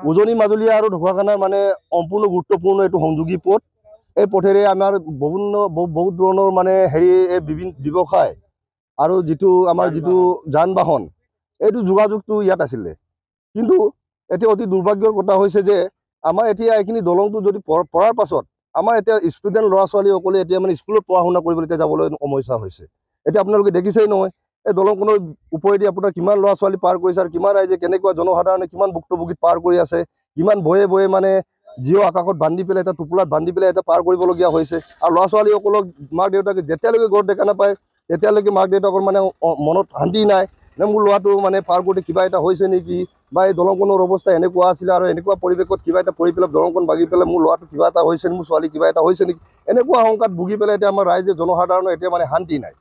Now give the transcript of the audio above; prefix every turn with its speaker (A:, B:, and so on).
A: উজনি মাজুলী আৰু ঢকুৱাখানাৰ মানে সম্পূৰ্ণ গুৰুত্বপূৰ্ণ এইটো সংযোগী পথ। এই পথেৰে আমাৰ বহুত ধৰণৰ মানে বিভিন্ন ব্যৱসায় আৰু আমাৰ যিটো যান বাহন এইটো যোগাযোগটো ইয়াত আছিলে। কিন্তু এতিয়া অতি দুৰ্ভাগ্যৰ কথা হৈছে যে আমাৰ এতিয়া এইখিনি দলংটো যদি পৰাৰ পাছত আমাৰ এতিয়া ষ্টুডেণ্ট ল'ৰা ছোৱালীসকলে এতিয়া মানে স্কুলত পঢ়া শুনা কৰিবলৈ এতিয়া যাবলৈ সমস্যা হৈছে। এতিয়া আপোনালোকে দেখিছেই নহয়, এই দলংখনৰ ওপৰেদি আপোনাৰ কিমান ল'ৰা ছোৱালী পাৰ কৰিছে আৰু কিমান ৰাইজে কেনেকুৱা জনসাধাৰণে কিমান ভুক্তভোগীত পাৰ কৰি আছে, কিমান ভয়ে ভয়ে মানে জিঅ' আকাশত বান্ধি পেলাই এটা টোপোলাত বান্ধি পেলাই এটা পাৰ কৰিবলগীয়া হৈছে। আৰু ল'ৰা ছোৱালীসকলক মাক দেউতাকে যেতিয়ালৈকে ঘৰত দেখা নাপায় তেতিয়ালৈকে মাক দেউতাকৰ মানে মনত শান্তি নাই, মোৰ ল'ৰাটো মানে পাৰ কৰোঁতে কিবা এটা হৈছে নেকি, বা এই দলংখনৰ অৱস্থা এনেকুৱা আছিলে আৰু এনেকুৱা পৰিৱেশত কিবা এটা পৰি পেলাই দলংখন ভাগি পেলাই মোৰ ল'ৰাটো কিবা এটা হৈছে, মোৰ ছোৱালী কিবা এটা হৈছে নেকি, এনেকুৱা আশংকাত ভুগি পেলাই এতিয়া আমাৰ ৰাইজে জনসাধাৰণৰ এতিয়া মানে শান্তি নাই।